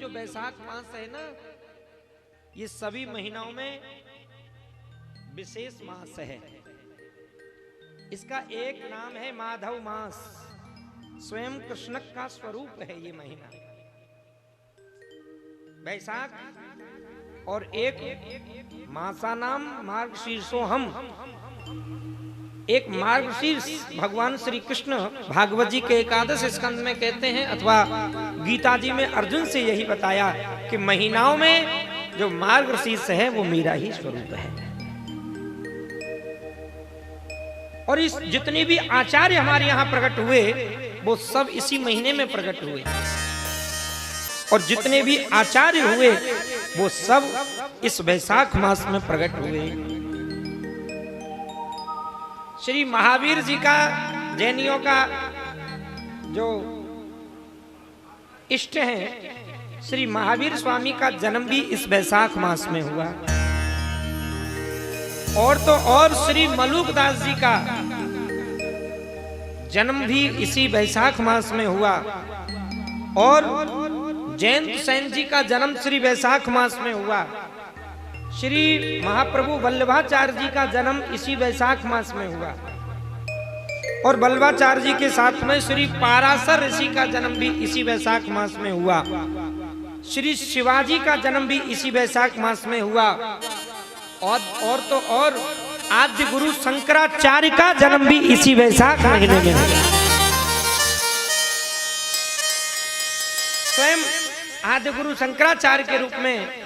जो बैसाख मास है ना, ये सभी महीनों में विशेष मास है। इसका एक नाम है माधव मास, स्वयं कृष्ण का स्वरूप है ये महीना बैसाख। और एक मासा नाम मार्गशीर्षोहम, एक मार्गशीर्ष भगवान श्री कृष्ण भागवत जी के एकादश स्कंद में कहते हैं, अथवा गीता जी में अर्जुन से यही बताया कि महीनाओं में जो मार्गशीर्ष है वो मेरा ही स्वरूप है। और इस जितने भी आचार्य हमारे यहाँ प्रकट हुए वो सब इसी महीने में प्रकट हुए, और जितने भी आचार्य हुए वो सब इस बैसाख मास में प्रकट हुए। श्री महावीर जी का, जैनियों का जो इष्ट हैं, श्री महावीर स्वामी का जन्म भी इस बैसाख मास में हुआ। और तो और श्री मलुकदास जी का जन्म भी इसी बैसाख मास में हुआ, और जयंत सेन जी का जन्म श्री बैसाख मास में हुआ। श्री महाप्रभु वल्लभाचार्य जी का जन्म इसी बैसाख मास में हुआ, और वल्लभाचार्य जी के साथ में श्री पाराशर ऋषि का जन्म भी इसी बैसाख मास में हुआ। श्री शिवाजी का जन्म भी इसी बैसाख मास में हुआ, और तो और आद्य गुरु शंकराचार्य का जन्म भी इसी बैसाख महीने में हुआ। स्वयं आद्य गुरु शंकराचार्य के रूप में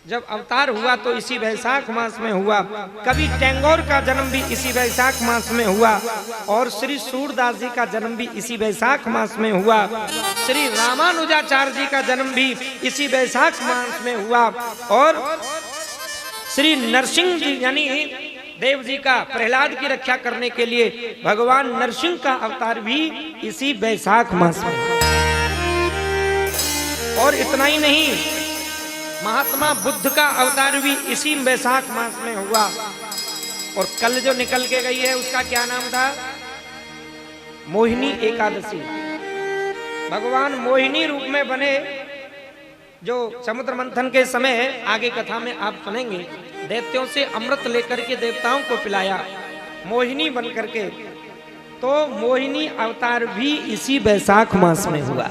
जब अवतार हुआ तो इसी बैसाख मास में हुआ। कवि टैगोर का जन्म भी इसी बैसाख मास में हुआ, और श्री सूरदास जी का जन्म भी इसी बैसाख मास में हुआ। श्री रामानुजाचार्य जी का जन्म भी इसी बैसाख मास में हुआ, और श्री नरसिंह जी यानी देव जी का, प्रहलाद की रक्षा करने के लिए भगवान नरसिंह का अवतार भी इसी बैसाख मास में। और इतना ही नहीं, महात्मा बुद्ध का अवतार भी इसी बैसाख मास में हुआ। और कल जो निकल के गई है उसका क्या नाम था? मोहिनी एकादशी। भगवान मोहिनी रूप में बने, जो समुद्र मंथन के समय आगे कथा में आप सुनेंगे, दैत्यों से अमृत लेकर के देवताओं को पिलाया मोहिनी बन करके। तो मोहिनी अवतार भी इसी बैसाख मास में हुआ।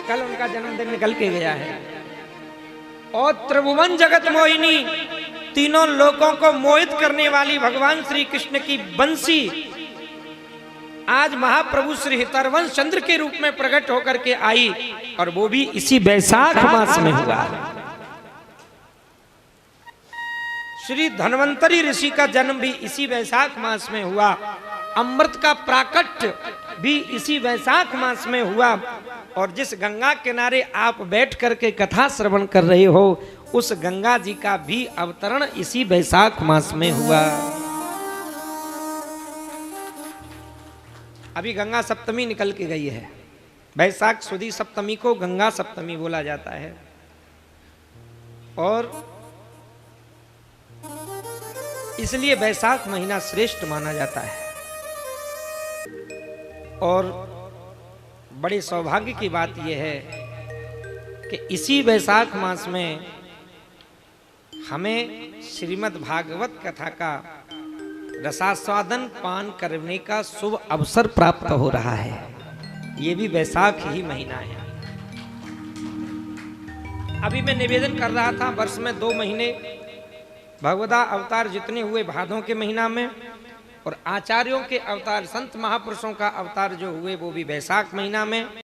कल उनका जन्मदिन निकल के गया है। और त्रिभुवन जगत मोहिनी, तीनों लोगों को मोहित करने वाली भगवान श्री कृष्ण की बंसी आज महाप्रभु श्री हितरवंश चंद्र के रूप में प्रकट होकर के आई, और वो भी इसी बैसाख मास में हुआ। श्री धन्वंतरी ऋषि का जन्म भी इसी बैसाख मास में हुआ। अमृत का प्राकट्य भी इसी बैसाख मास में हुआ। और जिस गंगा किनारे आप बैठ करके कथा श्रवण कर रहे हो, उस गंगा जी का भी अवतरण इसी बैसाख मास में हुआ। अभी गंगा सप्तमी निकल के गई है। बैसाख सुदी सप्तमी को गंगा सप्तमी बोला जाता है। और इसलिए बैसाख महीना श्रेष्ठ माना जाता है। और बड़े सौभाग्य की बात यह है कि इसी बैसाख मास में हमें श्रीमद् भागवत कथा का रसास्वादन पान करने का शुभ अवसर प्राप्त हो रहा है। ये भी बैसाख ही महीना है। अभी मैं निवेदन कर रहा था, वर्ष में 2 महीने भगवदा अवतार जितने हुए भादों के महीना में, और आचार्यों के अवतार, संत महापुरुषों का अवतार जो हुए वो भी बैसाख महीना में।